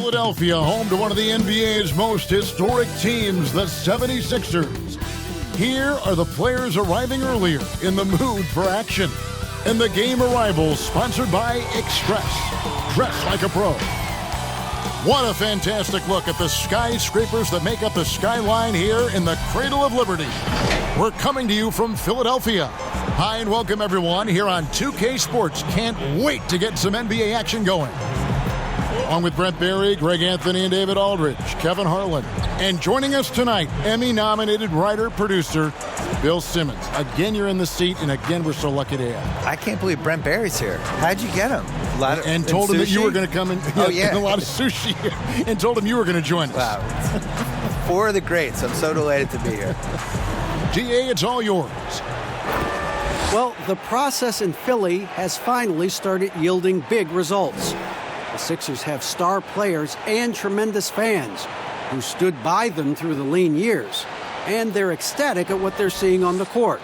Philadelphia, home to one of the NBA's most historic teams, the 76ers. Here are the players arriving earlier in the mood for action. And the game arrivals sponsored by Express. Dress like a pro. What a fantastic look at the skyscrapers that make up the skyline here in the Cradle of Liberty. We're coming to you from Philadelphia. Hi and welcome everyone here on 2K Sports. Can't wait to get some NBA action going. Along with Brent Barry, Greg Anthony, and David Aldridge, Kevin Harlan. And joining us tonight, Emmy-nominated writer-producer Bill Simmons. Again, you're in the seat, and again, we're so lucky to have. I can't believe Brent Barry's here. How'd you get him? And told him that you were going to come in. Oh, yeah. A lot of sushi. And told him you were going to join us. Wow. Four of the greats. I'm so delighted to be here. GA, it's all yours. Well, the process in Philly has finally started yielding big results. The Sixers have star players and tremendous fans who stood by them through the lean years, and they're ecstatic at what they're seeing on the court.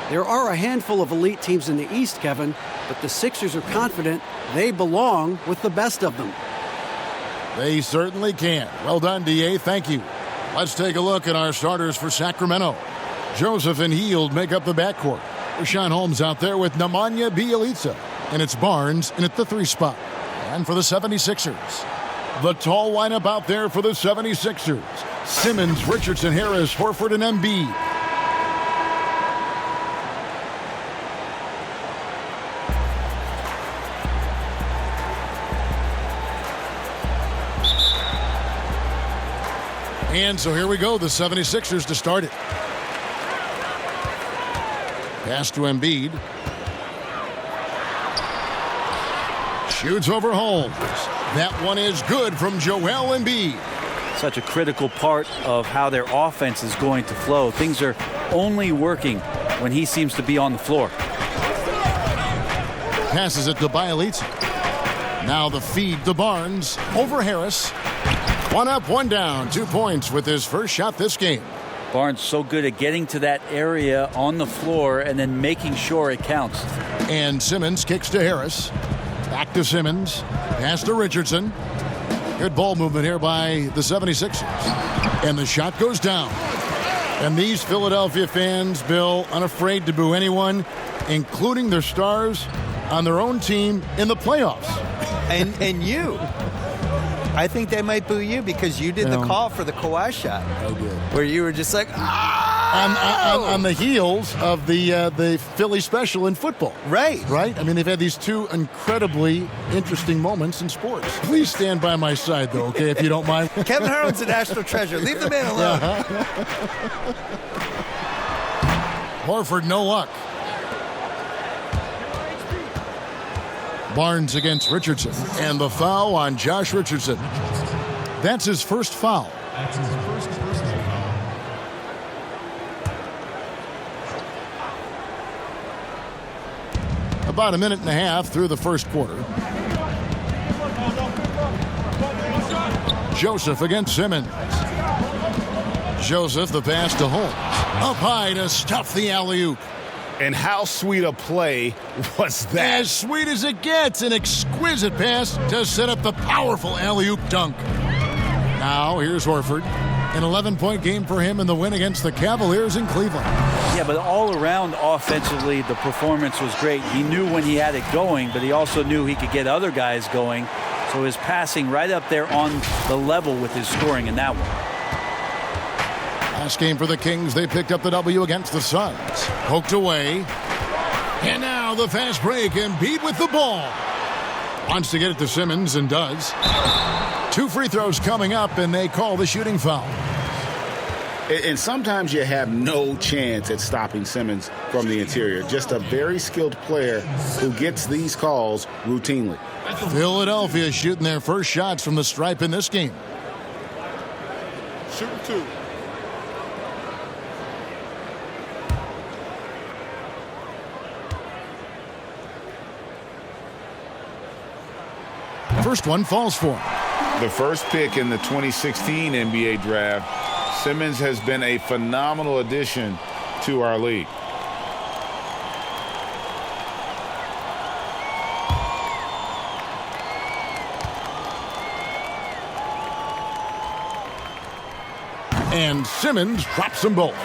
There are a handful of elite teams in the East, Kevin, but the Sixers are confident they belong with the best of them. They certainly can. Well done, DA. Thank you. Let's take a look at our starters for Sacramento. Joseph and Hield make up the backcourt. Rashawn Holmes out there with Nemanja Bjelica, and it's Barnes in at the 3 spot. And for the 76ers, the tall lineup out there for the 76ers. Simmons, Richardson, Harris, Horford, and Embiid. And so here we go, the 76ers to start it. Pass to Embiid. Shoots over Holmes. That one is good from Joel Embiid. Such a critical part of how their offense is going to flow. Things are only working when he seems to be on the floor. Passes it to Bjelica. Now the feed to Barnes. Over Harris. 1 up, 1 down. 2 points with his first shot this game. Barnes so good at getting to that area on the floor and then making sure it counts. And Simmons kicks to Harris. Back to Simmons. Pass to Richardson. Good ball movement here by the 76ers. And the shot goes down. And these Philadelphia fans, Bill, unafraid to boo anyone, including their stars on their own team in the playoffs. And you. I think they might boo you because you did the call for the Kawhi shot. I did. Where you were just like, on the heels of the Philly special in football. Right. I mean, they've had these 2 incredibly interesting moments in sports. Please stand by my side, though, okay, if you don't mind. Kevin Harlan's a national treasure. Leave the man alone. Horford, no luck. Barnes against Richardson. And the foul on Josh Richardson. That's his first foul. About a minute and a half through the first quarter. Joseph against Simmons. Joseph, the pass to Holmes. Up high to stuff the alley-oop. And how sweet a play was that? As sweet as it gets, an exquisite pass to set up the powerful alley-oop dunk. Now, here's Horford. An 11-point game for him in the win against the Cavaliers in Cleveland. Yeah, but all around offensively, the performance was great. He knew when he had it going, but he also knew he could get other guys going. So his passing right up there on the level with his scoring in that one. Last game for the Kings, they picked up the W against the Suns. Poked away. And now the fast break, Embiid with the ball. Wants to get it to Simmons and does. 2 free throws coming up, and they call the shooting foul. And sometimes you have no chance at stopping Simmons from the interior. Just a very skilled player who gets these calls routinely. Philadelphia shooting their first shots from the stripe in this game. Shooting 2. First one falls for him. The first pick in the 2016 NBA draft, Simmons has been a phenomenal addition to our league. And Simmons drops them both.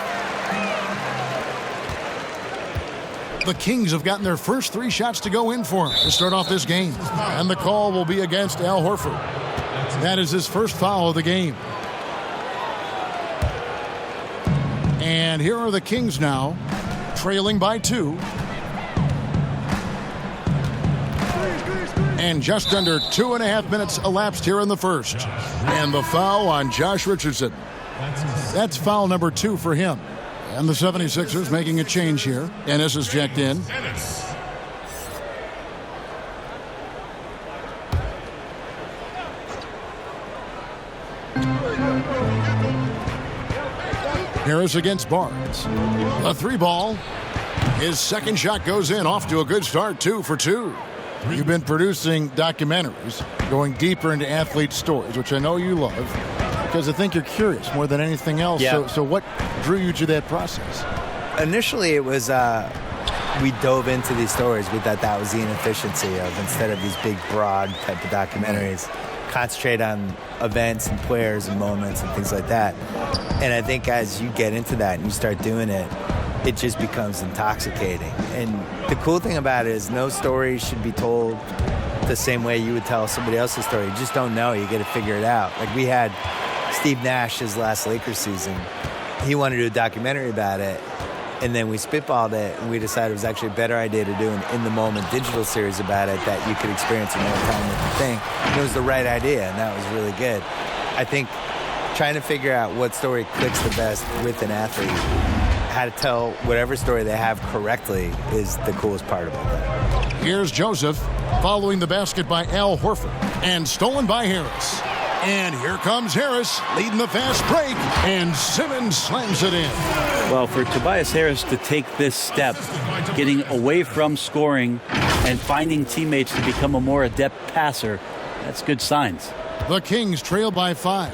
The Kings have gotten their first 3 shots to go in for him to start off this game. And the call will be against Al Horford. That is his first foul of the game. And here are the Kings now, trailing by 2. And just under 2.5 minutes elapsed here in the first. And the foul on Josh Richardson. That's foul number 2 for him. And the 76ers making a change here. Ennis is checked in. Harris against Barnes. A 3-ball. His second shot goes in, off to a good start, 2 for 2. You've been producing documentaries, going deeper into athlete stories, which I know you love, because I think you're curious more than anything else. Yeah. So what drew you to that process? Initially, it was we dove into these stories. We thought that was the inefficiency of, instead of these big, broad type of documentaries, concentrate on events and players and moments and things like that. And I think as you get into that and you start doing it, it just becomes intoxicating. And the cool thing about it is no story should be told the same way you would tell somebody else's story. You just don't know. You got to figure it out. Like we had Steve Nash, his last Lakers season. He wanted to do a documentary about it. And then we spitballed it, and we decided it was actually a better idea to do an in-the-moment digital series about it that you could experience in real time with the thing. And it was the right idea, and that was really good. I think trying to figure out what story clicks the best with an athlete, how to tell whatever story they have correctly is the coolest part about that. Here's Joseph following the basket by Al Horford and stolen by Harris. And here comes Harris leading the fast break, and Simmons slams it in. Well, for Tobias Harris to take this step, getting away from scoring and finding teammates to become a more adept passer, that's good signs. The Kings trail by 5.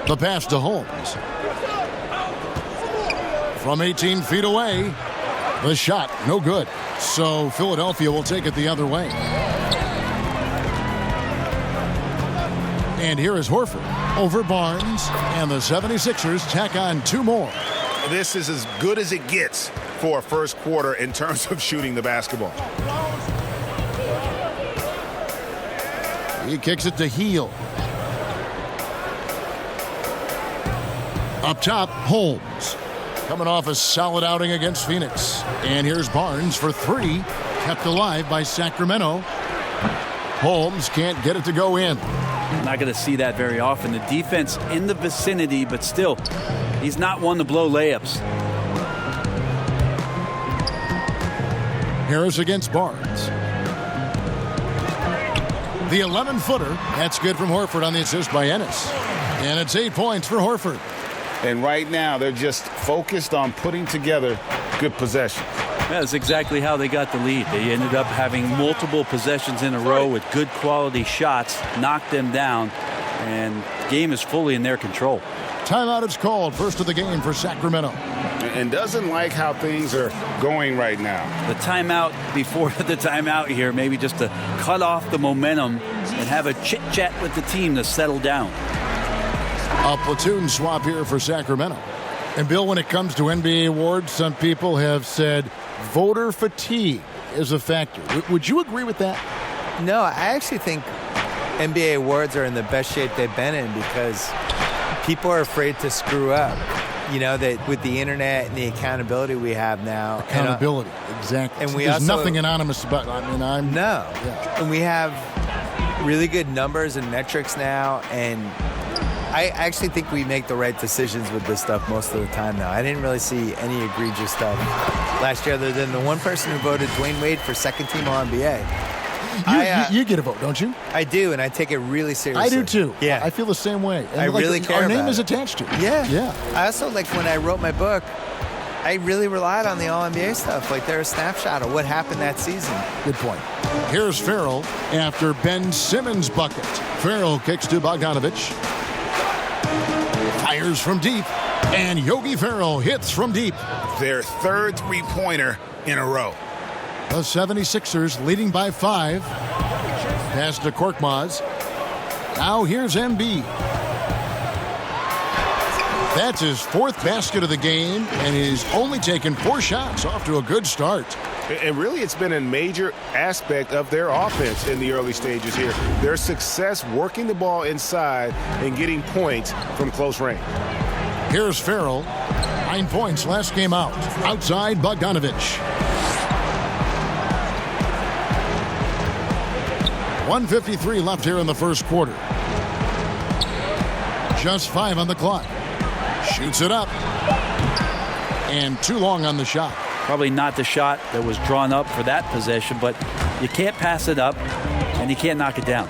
The pass to Holmes. From 18 feet away, the shot, no good. So Philadelphia will take it the other way. And here is Horford over Barnes, and the 76ers tack on 2 more. This is as good as it gets for a first quarter in terms of shooting the basketball. He kicks it to Heel. Up top, Holmes. Coming off a solid outing against Phoenix. And here's Barnes for 3, kept alive by Sacramento. Holmes can't get it to go in. Not going to see that very often. The defense in the vicinity, but still, he's not one to blow layups. Harris against Barnes. The 11-footer. That's good from Horford on the assist by Ennis. And it's 8 points for Horford. And right now, they're just focused on putting together good possessions. That's exactly how they got the lead. They ended up having multiple possessions in a row with good quality shots, knocked them down, and the game is fully in their control. Timeout is called, first of the game for Sacramento. And doesn't like how things are going right now. The timeout before the timeout here, maybe just to cut off the momentum and have a chit-chat with the team to settle down. A platoon swap here for Sacramento. And Bill, when it comes to NBA awards, some people have said voter fatigue is a factor. Would you agree with that? No, I actually think NBA awards are in the best shape they've been in because people are afraid to screw up. You know, that with the internet and the accountability we have now. Accountability, exactly. And there's nothing anonymous about it. No. Yeah. And we have really good numbers and metrics now, and I actually think we make the right decisions with this stuff most of the time now. I didn't really see any egregious stuff last year other than the one person who voted Dwayne Wade for second-team All-NBA. You get a vote, don't you? I do, and I take it really seriously. I do, too. Yeah. I feel the same way. And I really care our about name it. is attached to it. Yeah. I also, when I wrote my book, I really relied on the All-NBA stuff. They're a snapshot of what happened that season. Good point. Here's Farrell after Ben Simmons' bucket. Farrell kicks to Bogdanovich. Fires from deep, and Yogi Ferrell hits from deep. Their third three-pointer in a row. The 76ers leading by 5. Pass to Korkmaz. Now here's Embiid. That's his 4th basket of the game, and he's only taken 4 shots. Off to a good start. And really, it's been a major aspect of their offense in the early stages here. Their success working the ball inside and getting points from close range. Here's Farrell. 9 points last game out. Outside Bogdanovich. 1:53 left here in the first quarter. Just 5 on the clock. Shoots it up. And too long on the shot. Probably not the shot that was drawn up for that possession, but you can't pass it up and you can't knock it down.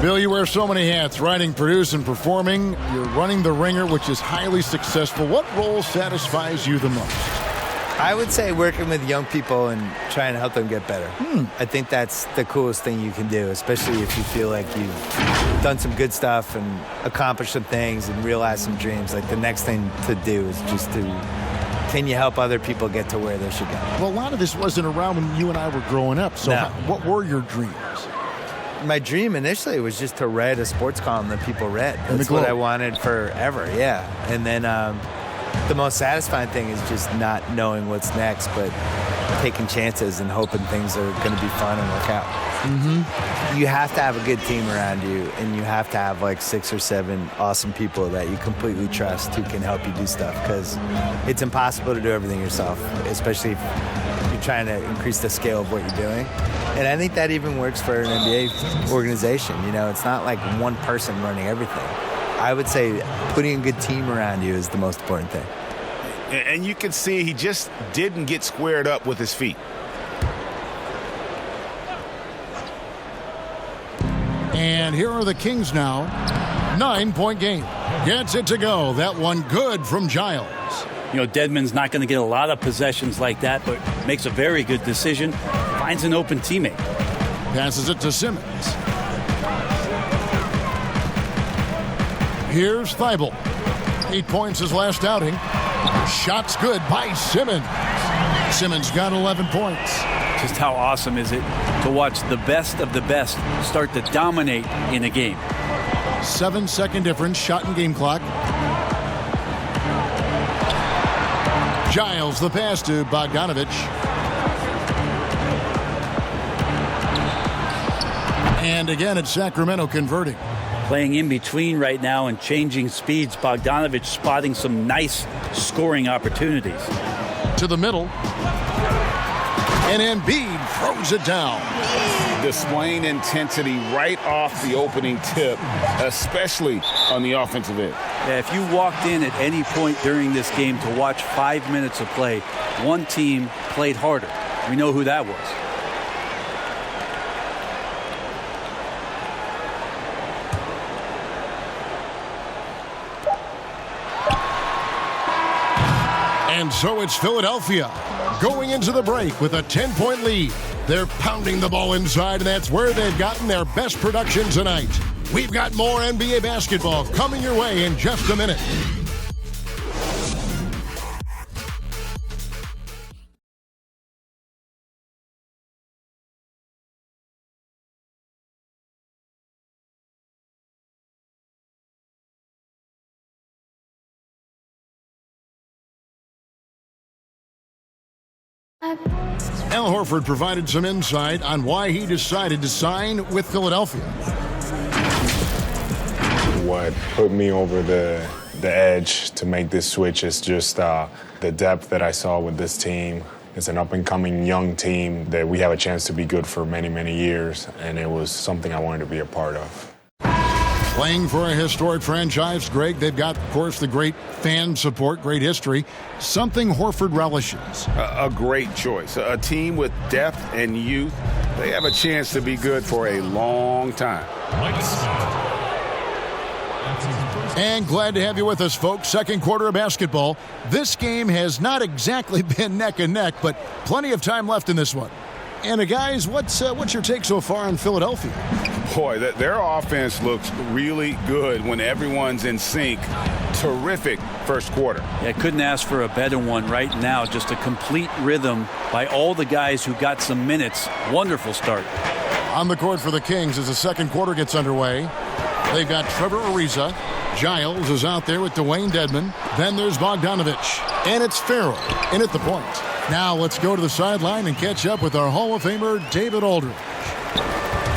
Bill, you wear so many hats, writing, producing, performing. You're running the Ringer, which is highly successful. What role satisfies you the most? I would say working with young people and trying to help them get better. I think that's the coolest thing you can do, especially if you feel like you've done some good stuff and accomplished some things and realized some dreams. Like the next thing to do is just to, can you help other people get to where they should go? Well, a lot of this wasn't around when you and I were growing up. So No. what were your dreams? My dream initially was just to write a sports column that people read. That's what I wanted forever, yeah. And then the most satisfying thing is just not knowing what's next, but taking chances and hoping things are going to be fun and work out. You have to have a good team around you, and you have to have like 6 or 7 awesome people that you completely trust who can help you do stuff, because it's impossible to do everything yourself, especially if you're trying to increase the scale of what you're doing. And I think that even works for an NBA organization. You know, it's not like one person running everything. I would say putting a good team around you is the most important thing. And you can see he just didn't get squared up with his feet. And here are the Kings now. 9-point game. Gets it to go. That one good from Giles. You know, Dedmon's not going to get a lot of possessions like that, but makes a very good decision. Finds an open teammate. Passes it to Simmons. Here's Thibault. 8 points his last outing. Shots good by Simmons. Simmons got 11 points. Just how awesome is it to watch the best of the best start to dominate in a game? 7-second difference, shot and game clock. Giles, the pass to Bogdanovich. And again, it's Sacramento converting. Playing in between right now and changing speeds. Bogdanovich spotting some nice scoring opportunities. To the middle. And Embiid throws it down. Displaying intensity right off the opening tip, especially on the offensive end. Yeah, if you walked in at any point during this game to watch 5 minutes of play, one team played harder. We know who that was. And so it's Philadelphia going into the break with a 10-point lead. They're pounding the ball inside, and that's where they've gotten their best production tonight. We've got more NBA basketball coming your way in just a minute. Al Horford provided some insight on why he decided to sign with Philadelphia. What put me over the edge to make this switch is just the depth that I saw with this team. It's an up-and-coming young team that we have a chance to be good for many, many years, and it was something I wanted to be a part of. Playing for a historic franchise, Greg, they've got, of course, the great fan support, great history, something Horford relishes. A great choice. A team with depth and youth. They have a chance to be good for a long time. And glad to have you with us, folks. Second quarter of basketball. This game has not exactly been neck and neck, but plenty of time left in this one. And guys, what's your take so far on Philadelphia? Boy, their offense looks really good when everyone's in sync. Terrific first quarter. Yeah, couldn't ask for a better one right now. Just a complete rhythm by all the guys who got some minutes. Wonderful start. On the court for the Kings as the second quarter gets underway. They've got Trevor Ariza. Giles is out there with Dwayne Dedman. Then there's Bogdanovich. And it's Farrell in at the point. Now let's go to the sideline and catch up with our Hall of Famer, David Aldridge.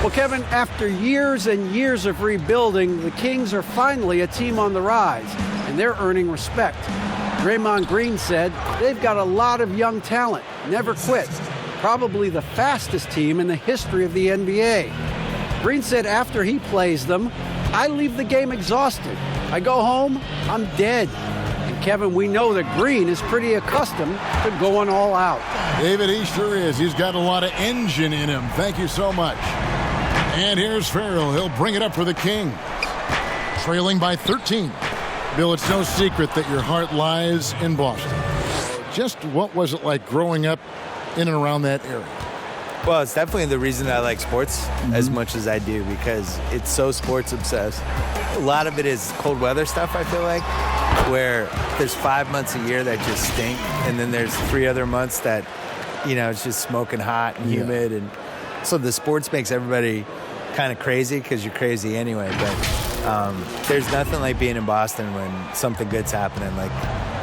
Well, Kevin, after years and years of rebuilding, the Kings are finally a team on the rise, and they're earning respect. Draymond Green said they've got a lot of young talent, never quit, probably the fastest team in the history of the NBA. Green said after he plays them, I leave the game exhausted. I go home, I'm dead. And Kevin, we know that Green is pretty accustomed to going all out. David, he sure is. He's got a lot of engine in him. Thank you so much. And here's Farrell. He'll bring it up for the Kings. Trailing by 13. Bill, it's no secret that your heart lies in Boston. Just what was it like growing up in and around that area? Well, it's definitely the reason I like sports as much as I do, because it's so sports obsessed. A lot of it is cold weather stuff, I feel like, where there's 5 months a year that just stink, and then there's 3 other months that, it's just smoking hot and humid. And so the sports makes everybody kind of crazy because you're crazy anyway. But there's nothing like being in Boston when something good's happening, like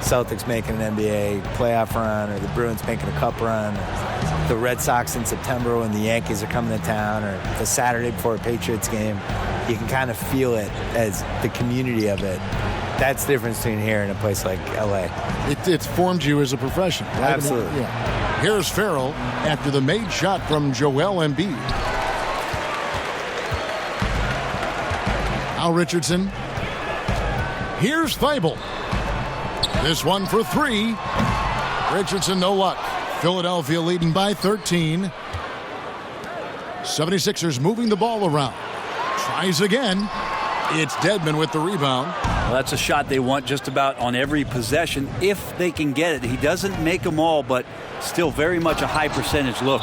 Celtics making an NBA playoff run, or the Bruins making a cup run, or the Red Sox in September when the Yankees are coming to town, or the Saturday before a Patriots game. You can kind of feel it as the community of it. That's the difference between here and a place like LA. It's formed you as a professional. Right? Absolutely. Yeah. Here's Farrell after the made shot from Joel Embiid. Al Richardson. Here's Thibault. This one for 3. Richardson, no luck. Philadelphia leading by 13. 76ers moving the ball around. Tries again. It's Dedman with the rebound. Well, that's a shot they want just about on every possession if they can get it. He doesn't make them all, but still very much a high percentage look.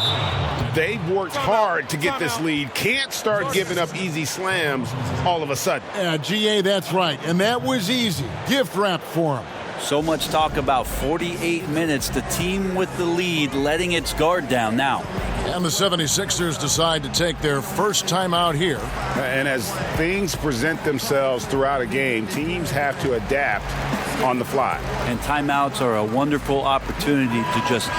They've worked hard to get this lead. Can't start giving up easy slams all of a sudden. Yeah, GA, that's right. And that was easy. Gift wrap for him. So much talk about 48 minutes. The team with the lead letting its guard down now. And the 76ers decide to take their first time out here. And as things present themselves throughout a game, teams have to adapt on the fly. And timeouts are a wonderful opportunity to just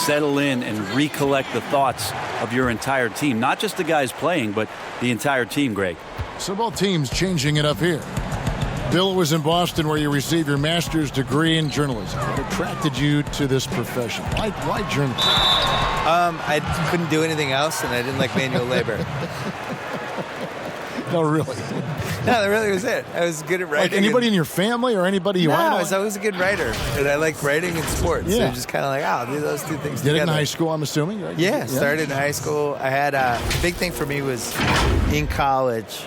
settle in and recollect the thoughts of your entire team. Not just the guys playing, but the entire team, Greg. So both teams changing it up here. Bill, was in Boston where you received your master's degree in journalism. What attracted you to this profession? Why journalism? I couldn't do anything else, and I didn't like manual labor. No, really? No, that really was it. I was good at writing. Like anybody in your family or anybody you I was always a good writer, and I liked writing and sports. Yeah. So just kind of like, I'll do those two things together. Did it in high school, I'm assuming? Right? Yeah, started in high school. I had a big thing for me was in college.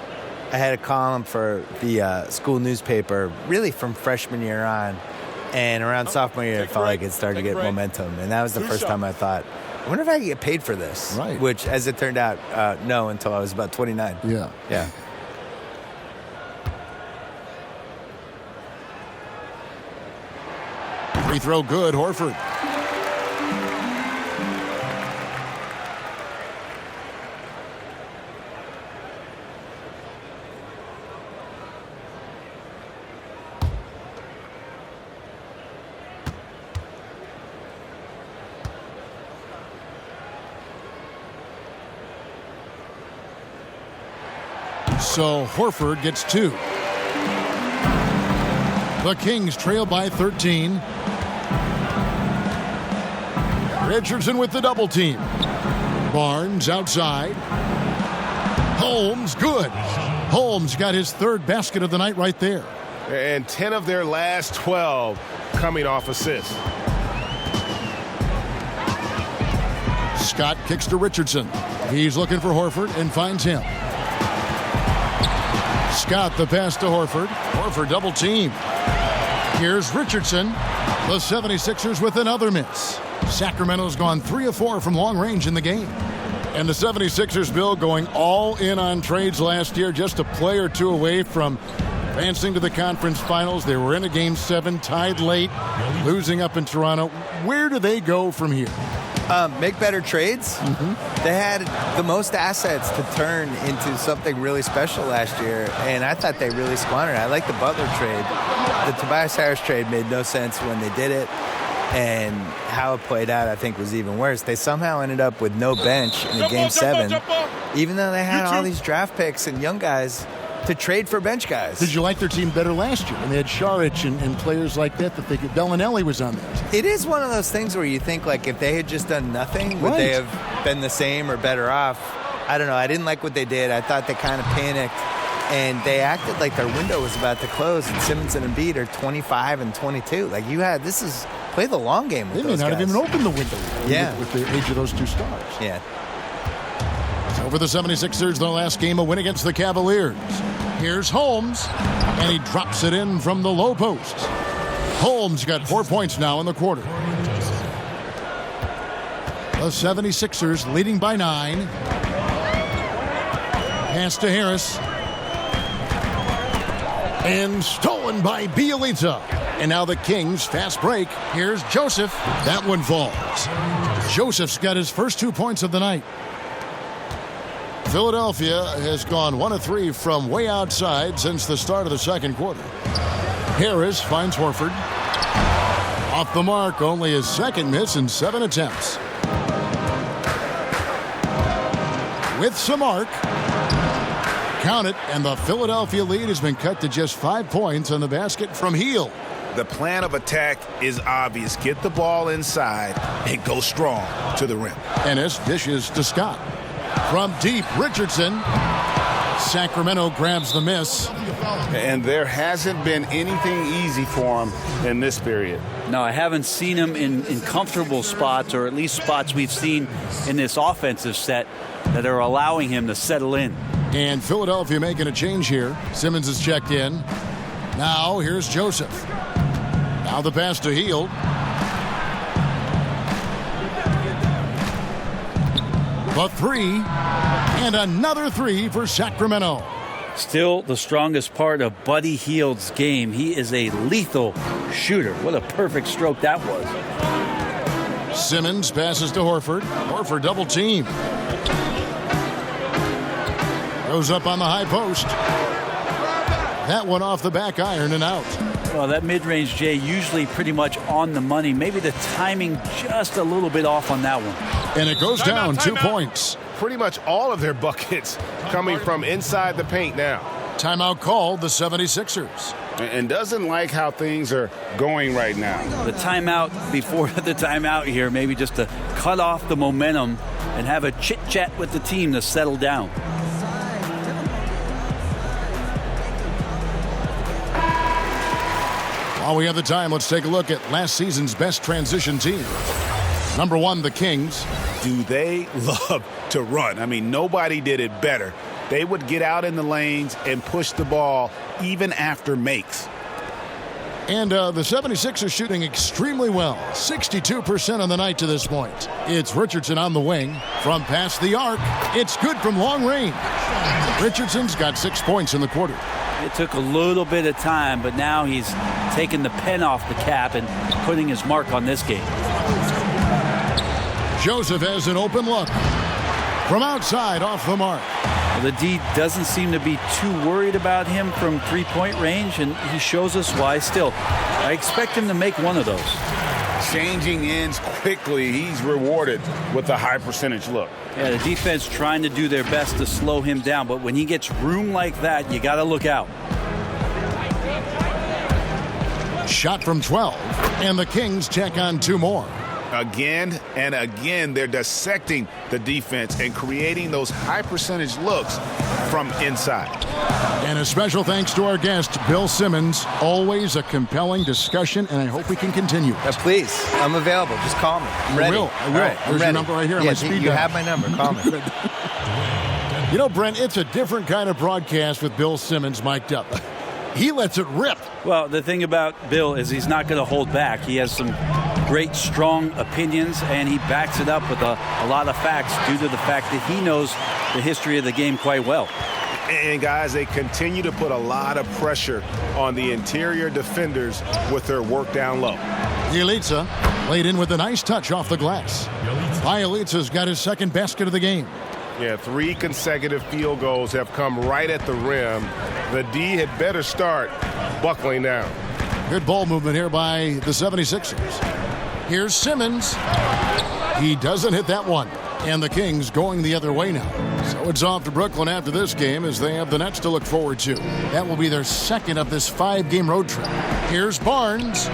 I had a column for the school newspaper, really from freshman year on. And around sophomore year, I felt like it started to get momentum. And that was the first time I thought, I wonder if I could get paid for this. Right. Which, as it turned out, no, until I was about 29. Yeah. Yeah. Free throw good, Horford. So Horford gets 2. The Kings trail by 13. Richardson with the double team. Barnes outside. Holmes, good. Holmes got his 3rd basket of the night right there. And 10 of their last 12 coming off assists. Scott kicks to Richardson. He's looking for Horford and finds him. Scott the pass to Horford. Horford double team. Here's Richardson. The 76ers with another miss. Sacramento's gone 3 of 4 from long range in the game. And the 76ers, Bill, going all in on trades last year, just a play or two away from advancing to the conference finals. They were in a Game 7, tied late, losing up in Toronto. Where do they go from here? Make better trades. They had the most assets to turn into something really special last year, and I thought they really squandered it. I like the Butler trade. The Tobias Harris trade made no sense when they did it, and how it played out, I think, was even worse. They somehow ended up with no bench in a Game 7, even though they had all these draft picks and young guys to trade for bench guys. Did you like their team better last year? And they had Šarić and players like that they could. Bellinelli was on that. It is one of those things where you think, like, if they had just done nothing, would they have been the same or better off? I don't know. I didn't like what they did. I thought they kind of panicked, and they acted like their window was about to close, and Simmons and Embiid are 25 and 22. Like, play the long game with those guys. They may not have even opened the window with the age of those two stars. Yeah. So for the 76ers, their last game, a win against the Cavaliers. Here's Holmes, and he drops it in from the low post. Holmes got 4 points now in the quarter. The 76ers leading by 9. Pass to Harris. And stolen by Bjelica. And now the Kings, fast break. Here's Joseph. That one falls. Joseph's got his first 2 points of the night. Philadelphia has gone 1 of 3 from way outside since the start of the second quarter. Harris finds Horford. Off the mark, only his second miss in 7 attempts. With some arc. Count it, and the Philadelphia lead has been cut to just 5 points on the basket from Hield. The plan of attack is obvious. Get the ball inside and go strong to the rim. Ennis dishes to Scott. From deep, Richardson. Sacramento grabs the miss. And there hasn't been anything easy for him in this period. No, I haven't seen him in comfortable spots, or at least spots we've seen in this offensive set that are allowing him to settle in. And Philadelphia making a change here. Simmons is checked in. Now here's Joseph. Now the pass to Hield. The 3, and another 3 for Sacramento. Still the strongest part of Buddy Hield's game. He is a lethal shooter. What a perfect stroke that was. Simmons passes to Horford. Horford double team. Goes up on the high post. That one off the back iron and out. Well, that mid-range, Jay, usually pretty much on the money. Maybe the timing just a little bit off on that one. And it goes down 2 points. Pretty much all of their buckets coming from inside the paint now. Timeout called the 76ers. And doesn't like how things are going right now. The timeout before the timeout here, maybe just to cut off the momentum and have a chit-chat with the team to settle down. While we have the time, let's take a look at last season's best transition team. Number 1, the Kings. Do they love to run? I mean, nobody did it better. They would get out in the lanes and push the ball even after makes. And the 76ers shooting extremely well. 62% on the night to this point. It's Richardson on the wing. From past the arc, it's good from long range. Richardson's got 6 points in the quarter. It took a little bit of time, but now he's taking the pen off the cap and putting his mark on this game. Joseph has an open look. From outside, off the mark. Well, the D doesn't seem to be too worried about him from three-point range, and he shows us why still. I expect him to make one of those. Changing ends quickly, he's rewarded with a high percentage look. Yeah, the defense trying to do their best to slow him down, but when he gets room like that, you got to look out. Shot from 12, and the Kings check on 2 more. Again and again, they're dissecting the defense and creating those high percentage looks from inside. And a special thanks to our guest, Bill Simmons. Always a compelling discussion, and I hope we can continue. Please, I'm available. Just call me. I'm ready. I will. All right, There's your number right here on my speed You dial. have my number. Call me. You know, Brent, it's a different kind of broadcast with Bill Simmons mic'd up. He lets it rip. Well, the thing about Bill is he's not going to hold back. He has some great, strong opinions, and he backs it up with a lot of facts due to the fact that he knows the history of the game quite well. And, guys, they continue to put a lot of pressure on the interior defenders with their work down low. Bielitsa laid in with a nice touch off the glass. Bielitsa's got his second basket of the game. Yeah, 3 consecutive field goals have come right at the rim. The D had better start buckling down. Good ball movement here by the 76ers. Here's Simmons. He doesn't hit that one. And the Kings going the other way now. So it's off to Brooklyn after this game as they have the Nets to look forward to. That will be their second of this 5-game road trip. Here's Barnes.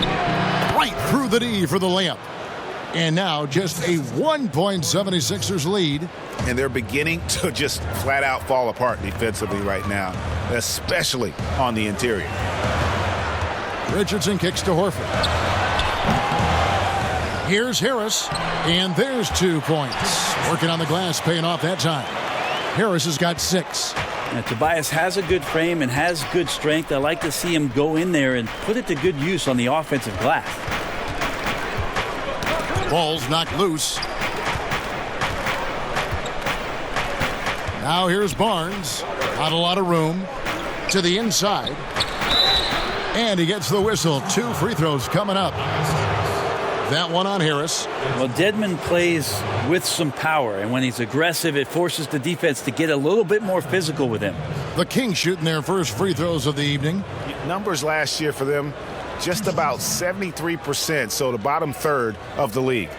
Right through the D for the layup. And now just a 1-point 76ers lead. And they're beginning to just flat out fall apart defensively right now, especially on the interior. Richardson kicks to Horford. Here's Harris, and there's 2 points. Working on the glass, paying off that time. Harris has got 6. Now, Tobias has a good frame and has good strength. I like to see him go in there and put it to good use on the offensive glass. Ball's knocked loose. Now here's Barnes. Not a lot of room. To the inside. And he gets the whistle. 2 free throws coming up. That one on Harris. Well, Dedmon plays with some power, and when he's aggressive, it forces the defense to get a little bit more physical with him. The Kings shooting their first free throws of the evening. Numbers last year for them, just about 73%, so the bottom third of the league.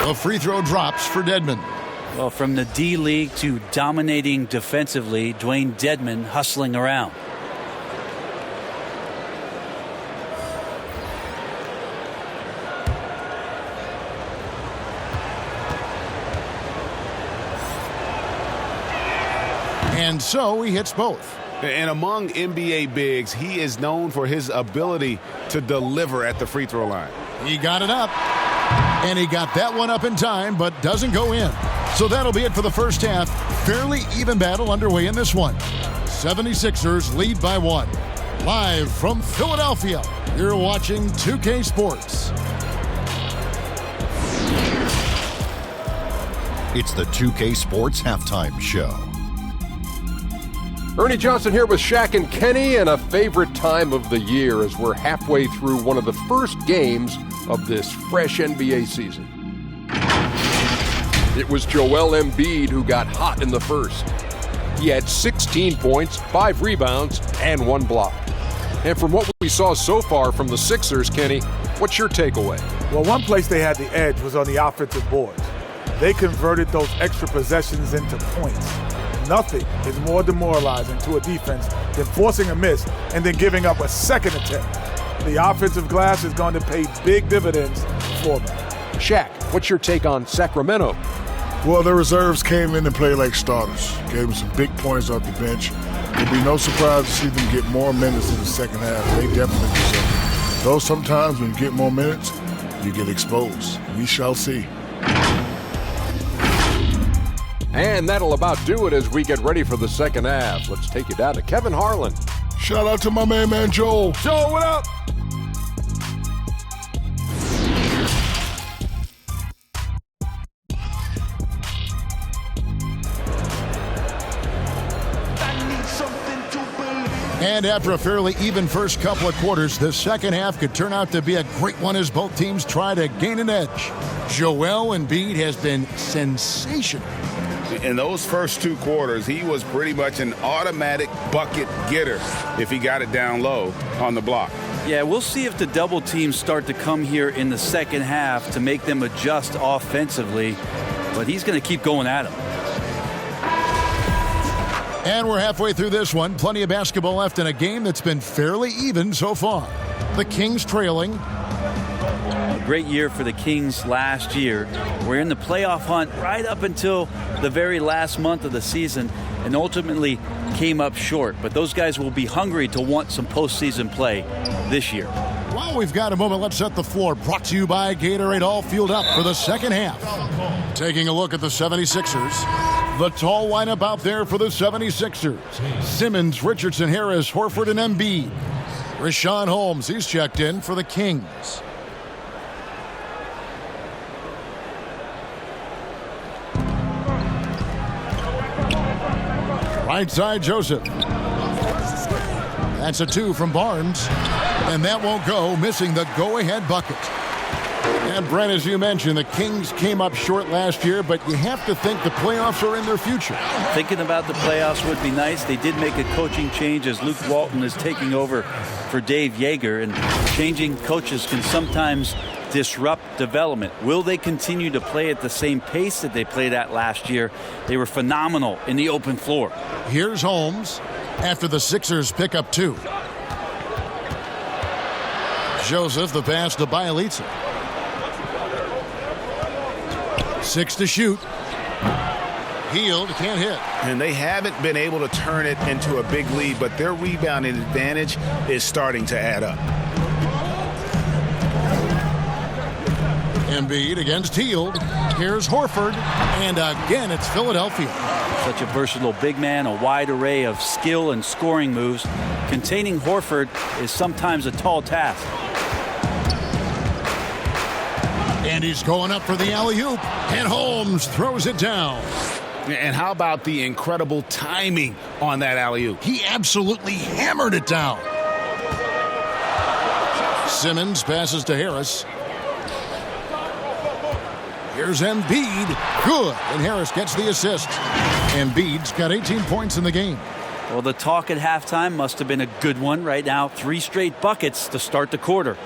The free throw drops for Dedmon. Well, from the D-League to dominating defensively, Dwayne Dedmon hustling around. And so he hits both. And among NBA bigs, he is known for his ability to deliver at the free throw line. He got it up. And he got that one up in time, but doesn't go in. So that'll be it for the first half. Fairly even battle underway in this one. 76ers lead by 1. Live from Philadelphia, you're watching 2K Sports. It's the 2K Sports Halftime Show. Ernie Johnson here with Shaq and Kenny, and a favorite time of the year as we're halfway through one of the first games of this fresh NBA season. It was Joel Embiid who got hot in the first. He had 16 points, 5 rebounds, and 1 block. And from what we saw so far from the Sixers, Kenny, what's your takeaway? Well, one place they had the edge was on the offensive boards. They converted those extra possessions into points. Nothing is more demoralizing to a defense than forcing a miss and then giving up a second attempt. The offensive glass is going to pay big dividends for them. Shaq, what's your take on Sacramento? Well, the reserves came in and played like starters. Gave them some big points off the bench. It'd be no surprise to see them get more minutes in the second half. They definitely deserve it. Though sometimes when you get more minutes, you get exposed. We shall see. And that'll about do it as we get ready for the second half. Let's take you down to Kevin Harlan. Shout out to my man Joel. Joel, what up? And after a fairly even first couple of quarters, the second half could turn out to be a great one as both teams try to gain an edge. Joel Embiid has been sensational. In those first 2 quarters, he was pretty much an automatic bucket getter if he got it down low on the block. Yeah, we'll see if the double teams start to come here in the second half to make them adjust offensively, but he's going to keep going at him. And we're halfway through this one. Plenty of basketball left in a game that's been fairly even so far. The Kings trailing. A great year for the Kings last year. We're in the playoff hunt right up until the very last month of the season and ultimately came up short. But those guys will be hungry to want some postseason play this year. While we've got a moment, let's set the floor. Brought to you by Gatorade, all fueled up for the second half. Taking a look at the 76ers. The tall lineup out there for the 76ers. Simmons, Richardson, Harris, Horford, and Embiid. Richaun Holmes, he's checked in for the Kings. Right side, Joseph. That's a 2 from Barnes. And that won't go, missing the go-ahead bucket. And Brent, as you mentioned, the Kings came up short last year, but you have to think the playoffs are in their future. Thinking about the playoffs would be nice. They did make a coaching change as Luke Walton is taking over for Dave Yeager, and changing coaches can sometimes disrupt development. Will they continue to play at the same pace that they played at last year? They were phenomenal in the open floor. Here's Holmes after the Sixers pick up 2. Joseph, the pass to Bielitsa. 6 to shoot. Hield, can't hit. And they haven't been able to turn it into a big lead, but their rebounding advantage is starting to add up. Embiid against Hield. Here's Horford. And again, it's Philadelphia. Such a versatile big man, a wide array of skill and scoring moves. Containing Horford is sometimes a tall task. And he's going up for the alley-oop. And Holmes throws it down. And how about the incredible timing on that alley-oop? He absolutely hammered it down. Simmons passes to Harris. Here's Embiid. Good. And Harris gets the assist. Embiid's got 18 points in the game. Well, the talk at halftime must have been a good one. Right now, 3 straight buckets to start the quarter.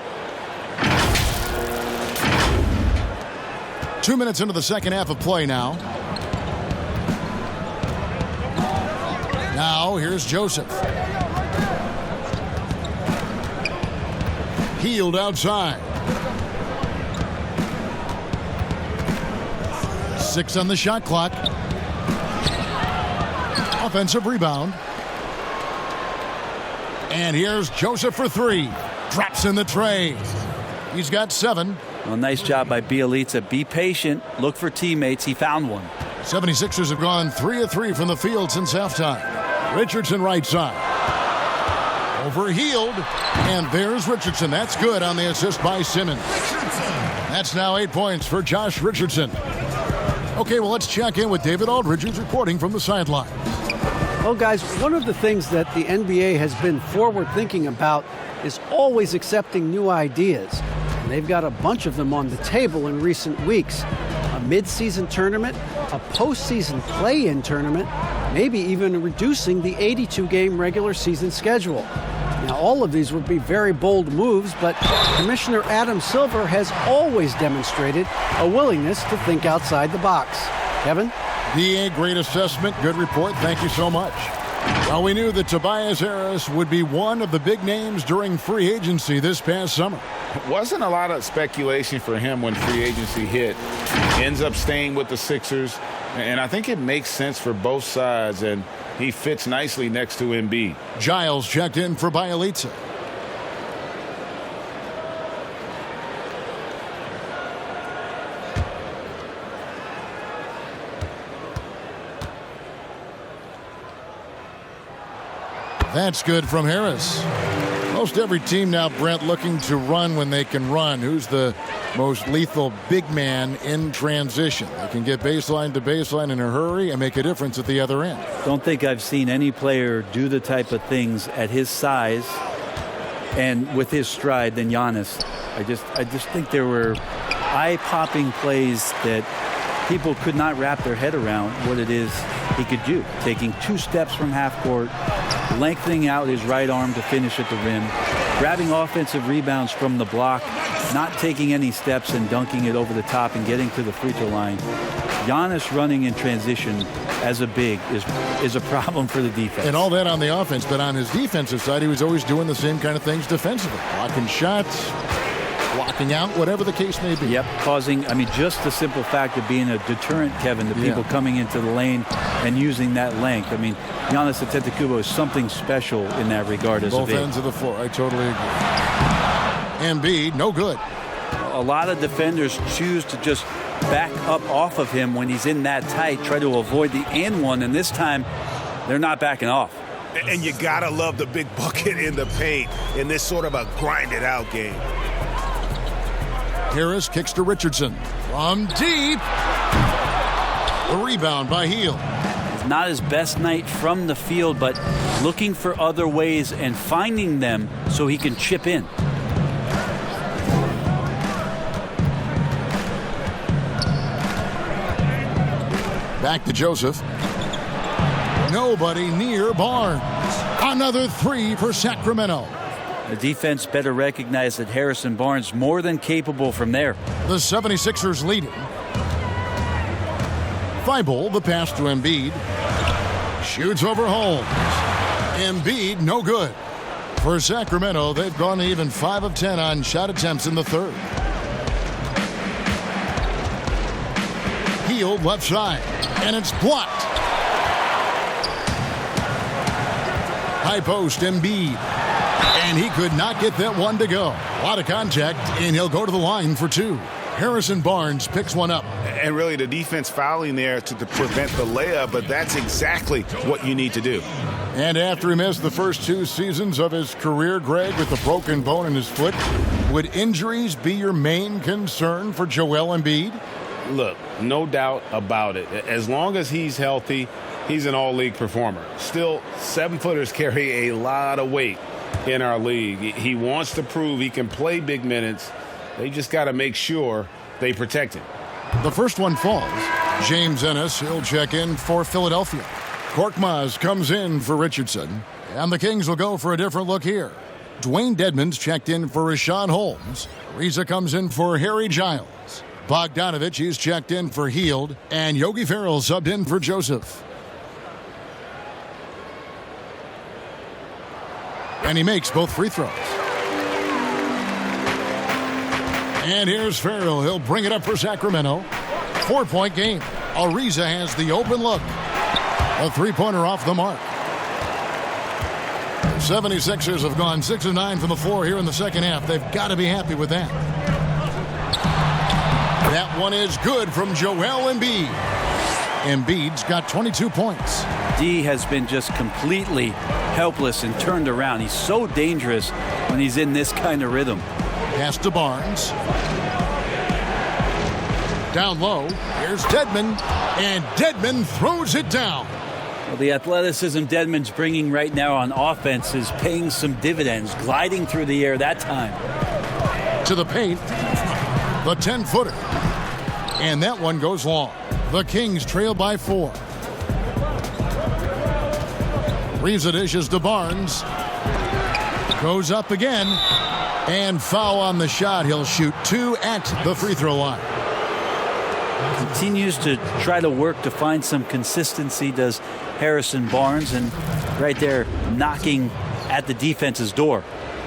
2 minutes into the second half of play now. Now, here's Joseph. Hield outside. 6 on the shot clock. Offensive rebound. And here's Joseph for 3. Drops in the tray. He's got 7. Well, nice job by Bielitsa. Be patient. Look for teammates. He found one. 76ers have gone 3 of 3 from the field since halftime. Richardson right side. Over Hield. And there's Richardson. That's good on the assist by Simmons. That's now 8 points for Josh Richardson. Okay, well, let's check in with David Aldridge, who's reporting from the sideline. Well, guys, one of the things that the NBA has been forward thinking about is always accepting new ideas. And they've got a bunch of them on the table in recent weeks. A mid-season tournament, a postseason play-in tournament, maybe even reducing the 82-game regular season schedule. Now, all of these would be very bold moves, but Commissioner Adam Silver has always demonstrated a willingness to think outside the box. Kevin? DA, great assessment, good report. Thank you so much. Well, we knew that Tobias Harris would be one of the big names during free agency this past summer. Wasn't a lot of speculation for him when free agency hit. Ends up staying with the Sixers, and I think it makes sense for both sides, and he fits nicely next to Embiid. Giles checked in for Bielitsa. That's good from Harris. Most every team now, Brent, looking to run when they can run. Who's the most lethal big man in transition? They can get baseline to baseline in a hurry and make a difference at the other end. Don't think I've seen any player do the type of things at his size and with his stride than Giannis. I just think there were eye-popping plays that people could not wrap their head around what it is he could do. Taking 2 steps from half court, lengthening out his right arm to finish at the rim, grabbing offensive rebounds from the block, not taking any steps and dunking it over the top and getting to the free throw line. Giannis running in transition as a big is a problem for the defense. And all that on the offense, but on his defensive side, he was always doing the same kind of things defensively. Blocking shots, blocking out, whatever the case may be. Yep, causing, just the simple fact of being a deterrent, Kevin, to people coming into the lane and using that length. Giannis Antetokounmpo is something special in that regard as both a big. ends of the floor. I totally agree. Embiid, no good. A lot of defenders choose to just back up off of him when he's in that tight, try to avoid the and one, and this time they're not backing off. And you gotta love the big bucket in the paint in this sort of a grinded out game. Harris kicks to Richardson from deep. The rebound by Hield. not his best night from the field, but looking for other ways and finding them so he can chip in. Back to Joseph. Nobody near Barnes. Another three for Sacramento. The defense better recognize that Harrison Barnes more than capable from there. The 76ers leading. Thibault, the pass to Embiid. Shoots over Holmes. Embiid, no good. For Sacramento, they've gone even 5 of 10 on shot attempts in the third. Hield left side, and it's blocked. High post, Embiid. And he could not get that one to go. A lot of contact, and he'll go to the line for two. Harrison Barnes picks one up. And really the defense fouling there to prevent the layup, but that's exactly what you need to do. And after he missed the first 2 seasons of his career, Greg, with a broken bone in his foot, would injuries be your main concern for Joel Embiid? Look, no doubt about it. As long as he's healthy, he's an all-league performer. Still, 7-footers carry a lot of weight in our league. He wants to prove he can play big minutes. They just got to make sure they protect him. The first one falls. James Ennis, he'll check in for Philadelphia. Korkmaz comes in for Richardson. And the Kings will go for a different look here. Dwayne Dedmon's checked in for Rashawn Holmes. Reza comes in for Harry Giles. Bogdanovich, he's checked in for Hield. And Yogi Ferrell subbed in for Joseph. And he makes both free throws. And here's Ferrell. He'll bring it up for Sacramento. 4-point game. Ariza has the open look. A three-pointer off the mark. The 76ers have gone 6 of 9 from the floor here in the second half. They've got to be happy with that. That one is good from Joel Embiid. Embiid's got 22 points. D has been just completely helpless and turned around. He's so dangerous when he's in this kind of rhythm. Pass to Barnes. Down low. Here's Dedmon. And Dedmon throws it down. Well, the athleticism Dedmon's bringing right now on offense is paying some dividends, gliding through the air that time. To the paint. The 10-footer. And that one goes long. The Kings trail by 4. Reza dishes to Barnes. Goes up again. And foul on the shot. He'll shoot 2 at the free throw line. Continues to try to work to find some consistency, does Harrison Barnes, and right there knocking at the defense's door.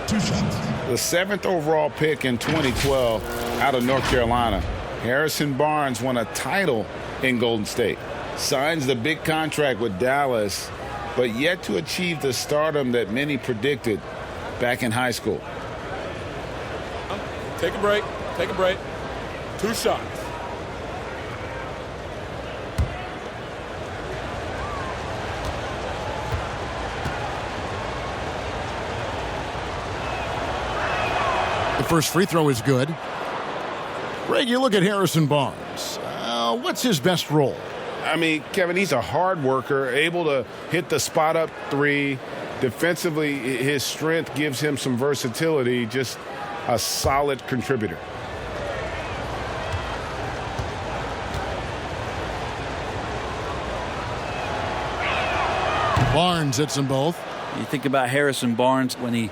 The 7th overall pick in 2012 out of North Carolina. Harrison Barnes won a title in Golden State. Signs the big contract with Dallas, but yet to achieve the stardom that many predicted back in high school. Take a break. Take a break. 2 shots. The first free throw is good. Greg, you look at Harrison Barnes. What's his best role? I mean, Kevin, he's a hard worker, able to hit the spot up 3. Defensively, his strength gives him some versatility, just a solid contributor. Barnes hits them both. You think about Harrison Barnes when he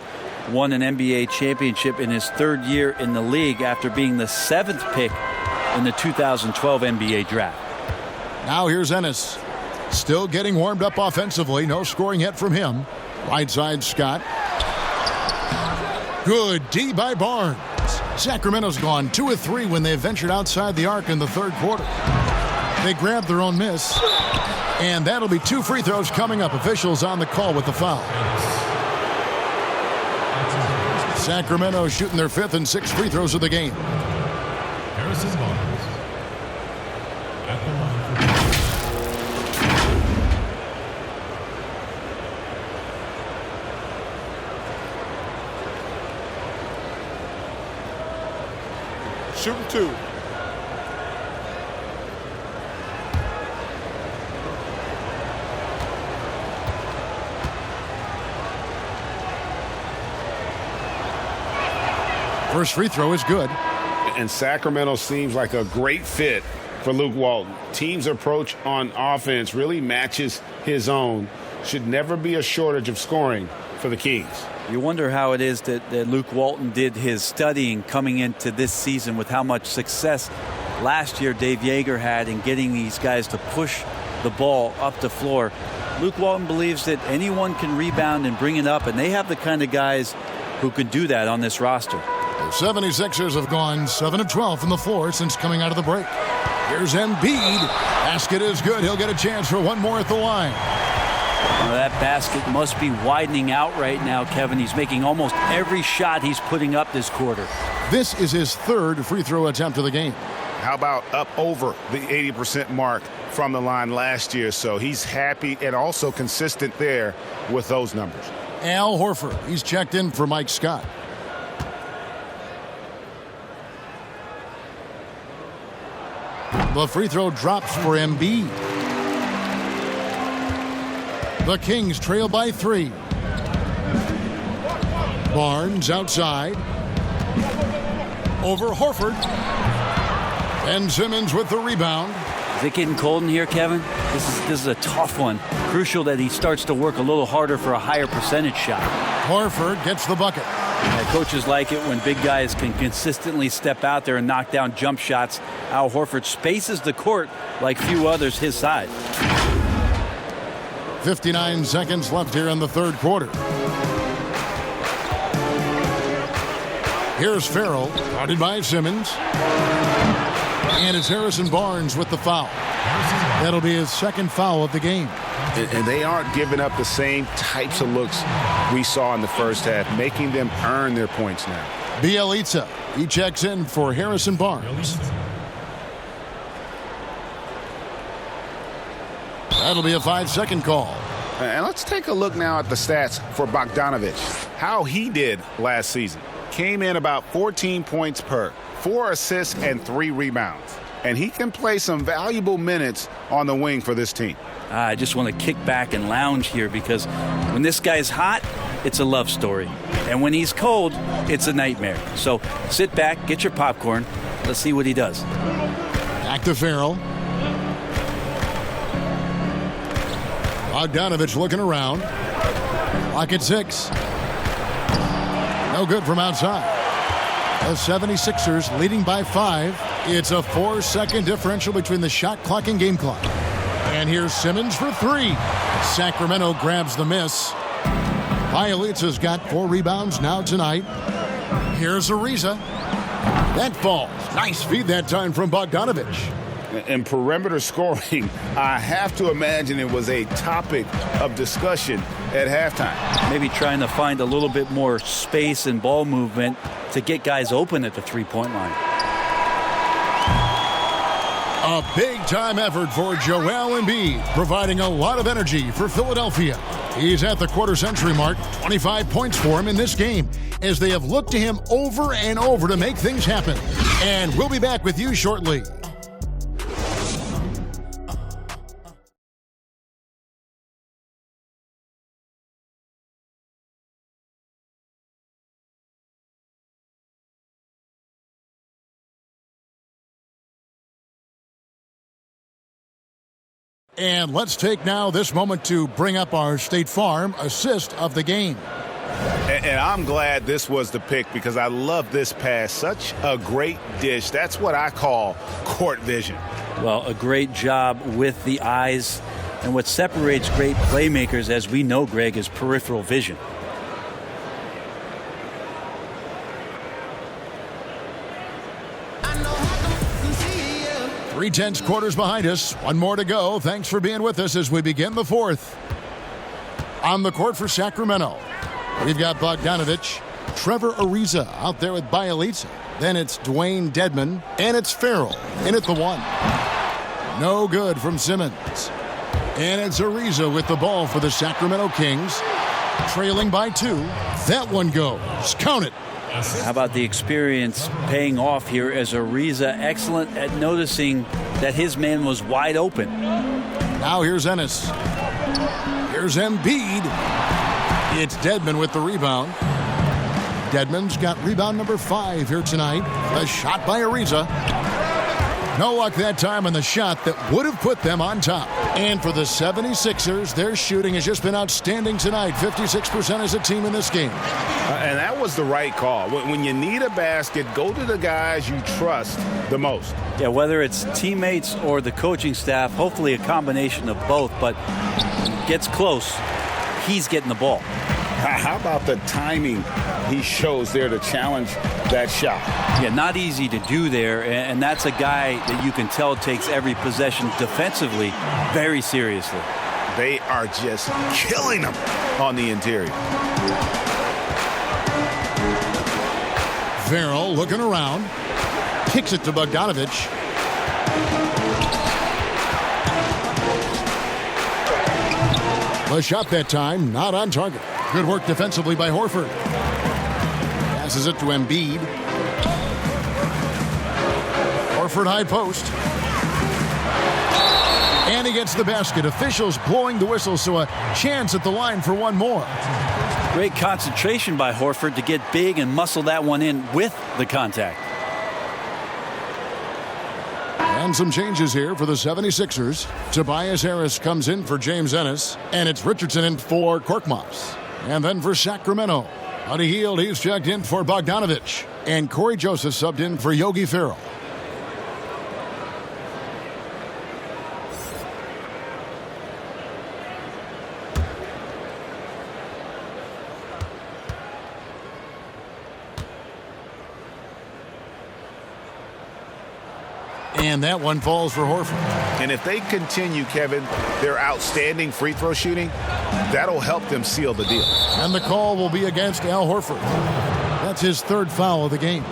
won an NBA championship in his 3rd year in the league after being the 7th pick in the 2012 NBA draft. Now here's Ennis. Still getting warmed up offensively. No scoring yet from him. Right side, Scott. Good D by Barnes. Sacramento's gone 2 of 3 when they ventured outside the arc in the 3rd quarter. They grabbed their own miss. And that'll be 2 free throws coming up. Officials on the call with the foul. Sacramento shooting their 5th and 6th free throws of the game. Harrison Barnes at the line. Shooting 2. First free throw is good. And Sacramento seems like a great fit for Luke Walton. Team's approach on offense really matches his own. Should never be a shortage of scoring for the Kings. You wonder how it is that Luke Walton did his studying coming into this season with how much success last year Dave Yeager had in getting these guys to push the ball up the floor. Luke Walton believes that anyone can rebound and bring it up, and they have the kind of guys who can do that on this roster. The 76ers have gone 7 of 12 from the floor since coming out of the break. Here's Embiid. Basket is good. He'll get a chance for one more at the line. Well, that basket must be widening out right now, Kevin. He's making almost every shot he's putting up this quarter. This is his third free throw attempt of the game. How about up over the 80% mark from the line last year? So he's happy and also consistent there with those numbers. Al Horford. He's checked in for Mike Scott. The free throw drops for Embiid. The Kings trail by 3. Barnes outside. Over Horford. Ben Simmons with the rebound. Is it getting cold in here, Kevin? This is a tough one. Crucial that he starts to work a little harder for a higher percentage shot. Horford gets the bucket. Coaches like it when big guys can consistently step out there and knock down jump shots. Al Horford spaces the court like few others his side. 59 seconds left here in the third quarter. Here's Farrell, guarded by Simmons. And it's Harrison Barnes with the foul. That'll be his second foul of the game. And they aren't giving up the same types of looks we saw in the first half, making them earn their points now. Bielitsa, he checks in for Harrison Barnes. That'll be a 5-second call. And let's take a look now at the stats for Bogdanovic. How he did last season. Came in about 14 points per, 4 assists and 3 rebounds. And he can play some valuable minutes on the wing for this team. I just want to kick back and lounge here because when this guy's hot, it's a love story. And when he's cold, it's a nightmare. So sit back, get your popcorn. Let's see what he does. Back to Farrell. Bogdanovic looking around. Clock at 6. No good from outside. The 76ers leading by 5. It's a 4-second differential between the shot clock and game clock. And here's Simmons for 3. Sacramento grabs the miss. Bielitsa's got 4 rebounds now tonight. Here's Ariza. That falls. Nice feed that time from Bogdanovic. In perimeter scoring, I have to imagine it was a topic of discussion at halftime. Maybe trying to find a little bit more space and ball movement to get guys open at the three-point line. A big-time effort for Joel Embiid, providing a lot of energy for Philadelphia. He's at the quarter-century mark, 25 points for him in this game, as they have looked to him over and over to make things happen. And we'll be back with you shortly. And let's take now this moment to bring up our State Farm assist of the game. And I'm glad this was the pick because I love this pass. Such a great dish. That's what I call court vision. Well, a great job with the eyes. And what separates great playmakers, as we know, Greg, is peripheral vision. Three tenths quarters behind us. One more to go. Thanks for being with us as we begin the fourth. On the court for Sacramento, we've got Bogdanovic, Trevor Ariza out there with Bielitsa. Then it's Dwayne Dedman, and it's Farrell in at the 1. No good from Simmons. And it's Ariza with the ball for the Sacramento Kings, trailing by 2. That one goes. Count it. How about the experience paying off here as Ariza excellent at noticing that his man was wide open. Now here's Ennis. Here's Embiid. It's Dedman with the rebound. Dedmon's got rebound number 5 here tonight. A shot by Ariza. No luck that time on the shot that would have put them on top. And for the 76ers, their shooting has just been outstanding tonight. 56% as a team in this game. And that was the right call. When you need a basket, go to the guys you trust the most. Yeah, whether it's teammates or the coaching staff, hopefully a combination of both, but gets close, he's getting the ball. How about the timing he shows there to challenge that shot? Yeah, not easy to do there, and that's a guy that you can tell takes every possession defensively very seriously. They are just killing him on the interior. Farrell looking around. Kicks it to Bogdanovich. The shot that time, not on target. Good work defensively by Horford. Passes it to Embiid. Horford high post. And he gets the basket. Officials blowing the whistle, so a chance at the line for one more. Great concentration by Horford to get big and muscle that one in with the contact. And some changes here for the 76ers. Tobias Harris comes in for James Ennis, and it's Richardson in for Korkmaz. And then for Sacramento, Buddy Hield, he's checked in for Bogdanovich. And Corey Joseph subbed in for Yogi Ferrell. And that one falls for Horford. And if they continue, Kevin, their outstanding free throw shooting, that'll help them seal the deal. And the call will be against Al Horford. That's his 3rd foul of the game.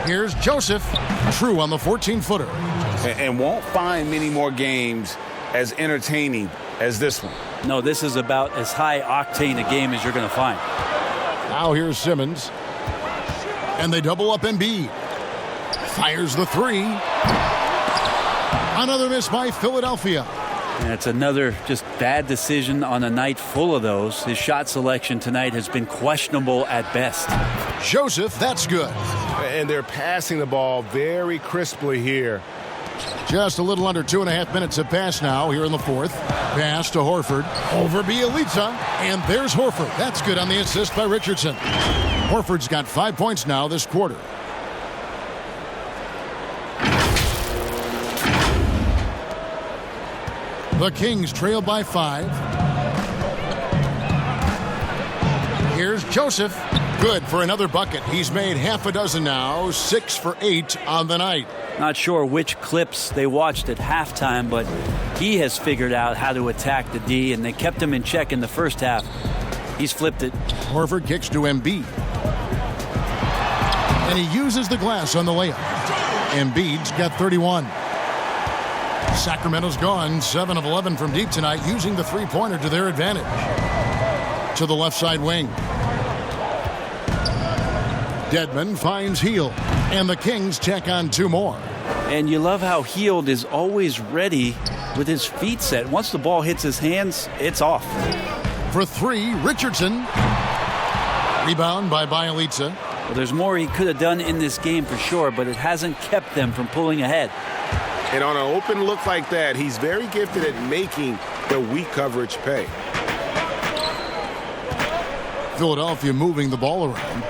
Here's Joseph. True on the 14-footer. And won't find many more games as entertaining as this one. No, this is about as high octane a game as you're going to find. Now here's Simmons. And they double up Embiid. Fires the 3. Another miss by Philadelphia. And it's another just bad decision on a night full of those. His shot selection tonight has been questionable at best. Joseph, that's good. And they're passing the ball very crisply here. Just a little under 2.5 minutes have passed now here in the 4th. Pass to Horford. Over Bielitsa. And there's Horford. That's good on the assist by Richardson. Horford's got 5 points now this quarter. The Kings trail by 5. Here's Joseph. Good for another bucket. He's made half a dozen now. 6 for 8 on the night. Not sure which clips they watched at halftime, but he has figured out how to attack the D, and they kept him in check in the first half. He's flipped it. Horford kicks to Embiid. And he uses the glass on the layup. Embiid's got 31. Sacramento's gone 7 of 11 from deep tonight, using the three-pointer to their advantage. To the left side wing. Dedmon finds Hield, and the Kings check on 2 more. And you love how Hield is always ready with his feet set. Once the ball hits his hands, it's off. For 3, Richardson. Rebound by Bielitsa. Well, there's more he could have done in this game for sure, but it hasn't kept them from pulling ahead. And on an open look like that, he's very gifted at making the weak coverage pay. Philadelphia moving the ball around.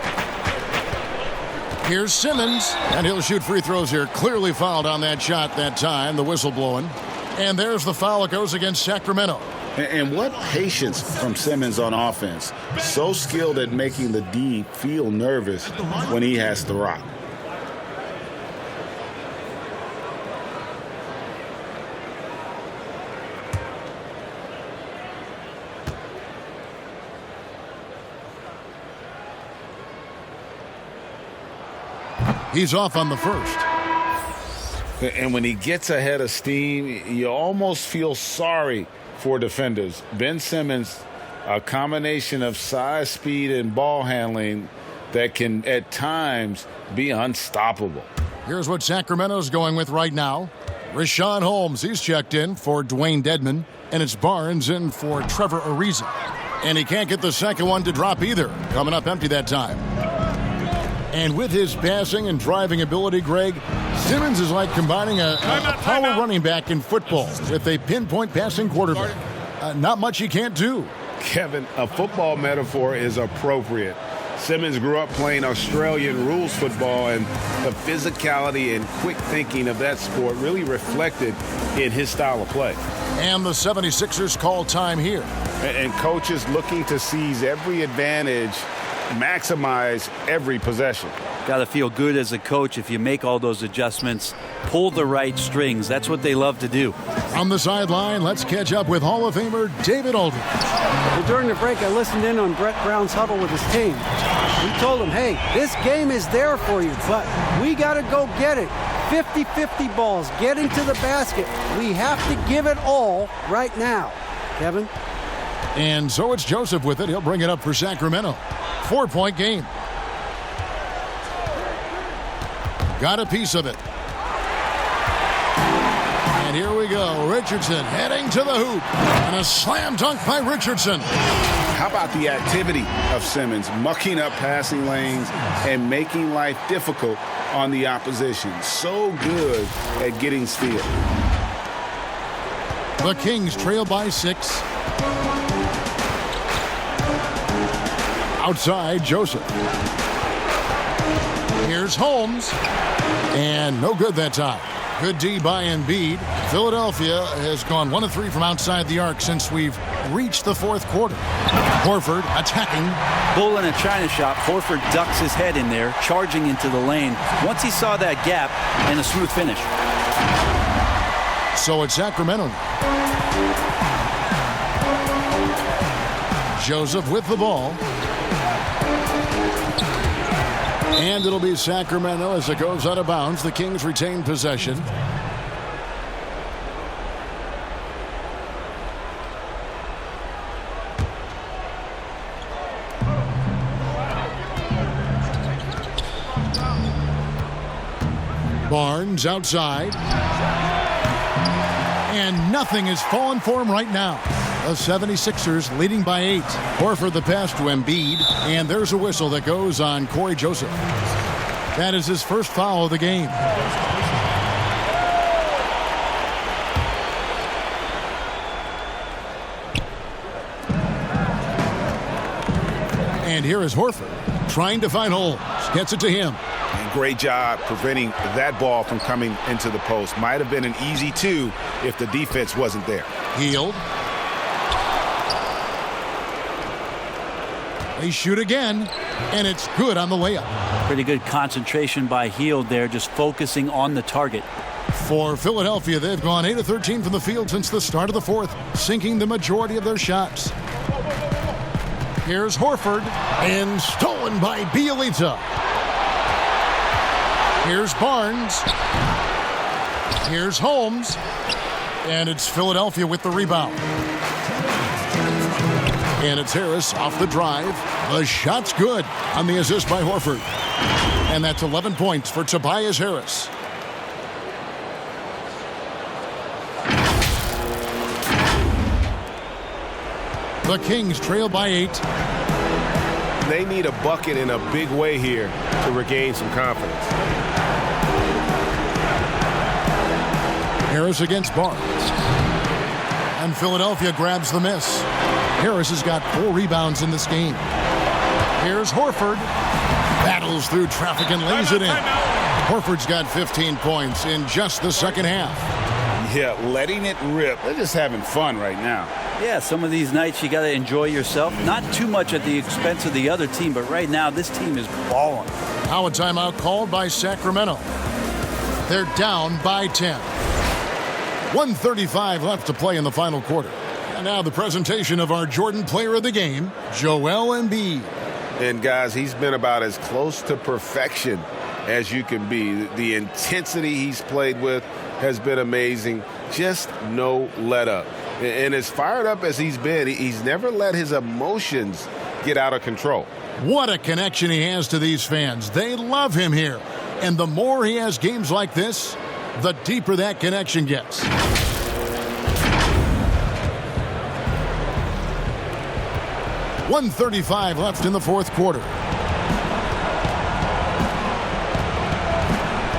Here's Simmons, and he'll shoot free throws here. Clearly fouled on that shot that time, the whistle blowing. And there's the foul that goes against Sacramento. And what patience from Simmons on offense. So skilled at making the D feel nervous when he has to rock. He's off on the first. And when he gets ahead of steam, you almost feel sorry for defenders. Ben Simmons, a combination of size, speed, and ball handling that can at times be unstoppable. Here's what Sacramento's going with right now. Rashawn Holmes, he's checked in for Dwayne Dedman, and it's Barnes in for Trevor Ariza. And he can't get the second one to drop either. Coming up empty that time. And with his passing and driving ability, Greg, Simmons is like combining a power running back in football with a pinpoint passing quarterback. Not much he can't do. Kevin, a football metaphor is appropriate. Simmons grew up playing Australian rules football, and the physicality and quick thinking of that sport really reflected in his style of play. And the 76ers call time here. And coaches looking to seize every advantage, maximize every possession. Got to feel good as a coach if you make all those adjustments, pull the right strings. That's what they love to do. On the sideline, let's catch up with Hall of Famer David Aldridge. Well, during the break, I listened in on Brett Brown's huddle with his team. He told them, hey, this game is there for you, but we got to go get it. 50-50 balls, getting to the basket. We have to give it all right now. Kevin? And so it's Joseph with it. He'll bring it up for Sacramento. 4-point game. Got a piece of it. And here we go. Richardson heading to the hoop. And a slam dunk by Richardson. How about the activity of Simmons, mucking up passing lanes and making life difficult on the opposition. So good at getting steals. The Kings trail by 6. Outside, Joseph. Here's Holmes. And no good that time. Good D by Embiid. Philadelphia has gone 1 of 3 from outside the arc since we've reached the fourth quarter. Horford attacking. Bull in a China shop. Horford ducks his head in there, charging into the lane. Once he saw that gap, and a smooth finish. So it's Sacramento. Joseph with the ball. And it'll be Sacramento as it goes out of bounds. The Kings retain possession. Barnes outside. And nothing is falling for him right now. The 76ers leading by 8. Horford the pass to Embiid. And there's a whistle that goes on Corey Joseph. That is his first foul of the game. And here is Horford trying to find Holmes. Gets it to him. And great job preventing that ball from coming into the post. Might have been an easy 2 if the defense wasn't there. Hield. They shoot again, and it's good on the layup. Pretty good concentration by Hield there, just focusing on the target. For Philadelphia, they've gone 8 of 13 from the field since the start of the fourth, sinking the majority of their shots. Here's Horford, and stolen by Bielitsa. Here's Barnes. Here's Holmes. And it's Philadelphia with the rebound. And it's Harris off the drive. The shot's good on the assist by Horford. And that's 11 points for Tobias Harris. The Kings trail by 8. They need a bucket in a big way here to regain some confidence. Harris against Barnes. And Philadelphia grabs the miss. Harris has got 4 rebounds in this game. Here's Horford. Battles through traffic and lays it in. Horford's got 15 points in just the second half. Yeah, letting it rip. They're just having fun right now. Yeah, some of these nights you got to enjoy yourself. Not too much at the expense of the other team, but right now this team is balling. Now a timeout called by Sacramento. They're down by 10. 1:35 left to play in the final quarter. And now the presentation of our Jordan Player of the Game, Joel Embiid. And guys, he's been about as close to perfection as you can be. The intensity he's played with has been amazing. Just no let up. And as fired up as he's been, he's never let his emotions get out of control. What a connection he has to these fans. They love him here. And the more he has games like this, the deeper that connection gets. .135 left in the fourth quarter.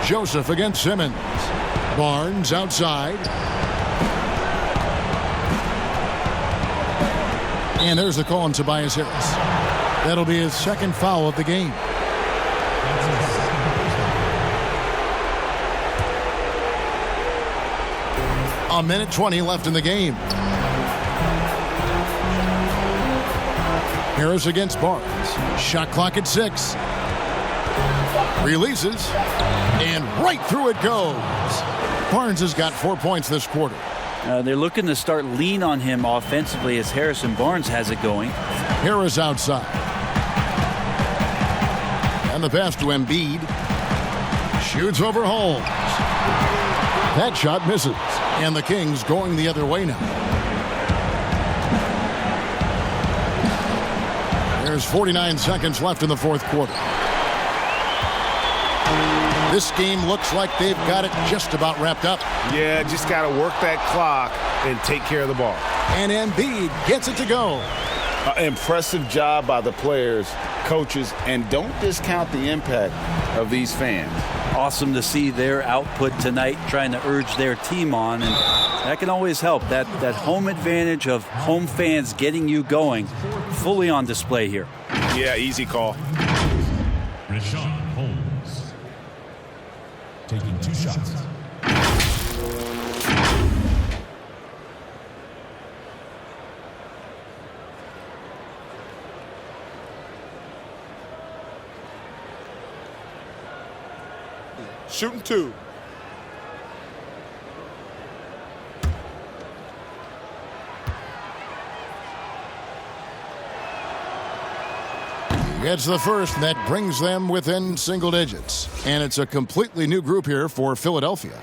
Joseph against Simmons. Barnes outside. And there's the call on Tobias Harris. That'll be his second foul of the game. A minute 20 left in the game. Harris against Barnes. Shot clock at 6. Releases. And right through it goes. Barnes has got 4 points this quarter. They're looking to start lean on him offensively as Harrison Barnes has it going. Harris outside. And the pass to Embiid. Shoots over Holmes. That shot misses. And the Kings going the other way now. There's 49 seconds left in the fourth quarter. This game looks like they've got it just about wrapped up. Yeah, just got to work that clock and take care of the ball. And Embiid gets it to go. Impressive job by the players, coaches, and don't discount the impact of these fans. Awesome to see their output tonight, trying to urge their team on, and that can always help. That home advantage of home fans getting you going, fully on display here. Yeah, easy call. Richaun Holmes taking 2 shots. Shooting 2. Gets the first, and that brings them within single digits. And it's a completely new group here for Philadelphia.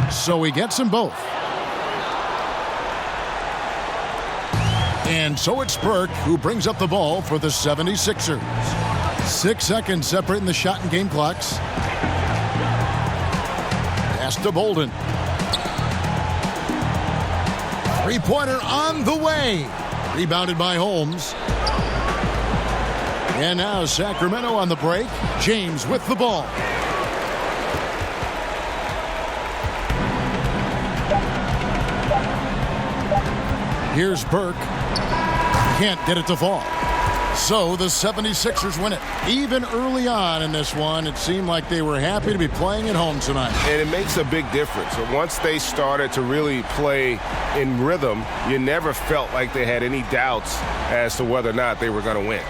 So he gets them both. And so it's Burke who brings up the ball for the 76ers. 6 seconds separating the shot and game clocks. Pass to Bolden. Three-pointer on the way. Rebounded by Holmes. And now Sacramento on the break. James with the ball. Here's Burke. Can't get it to fall. So the 76ers win it. Even early on in this one, it seemed like they were happy to be playing at home tonight. And it makes a big difference. Once they started to really play in rhythm, you never felt like they had any doubts as to whether or not they were going to win.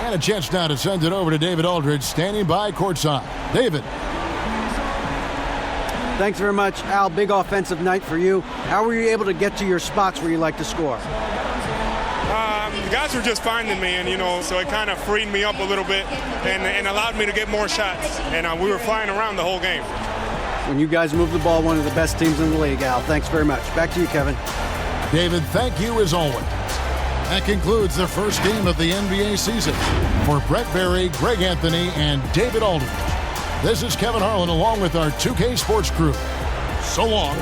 And a chance now to send it over to David Aldridge, standing by courtside. David. Thanks very much, Al. Big offensive night for you. How were you able to get to your spots where you like to score? The guys were just finding me, and so it kind of freed me up a little bit and allowed me to get more shots. And we were flying around the whole game. When you guys move the ball, one of the best teams in the league, Al. Thanks very much. Back to you, Kevin. David, thank you as always. That concludes the first game of the NBA season. For Brett Berry, Greg Anthony, and David Aldridge, this is Kevin Harlan along with our 2K Sports crew. So long.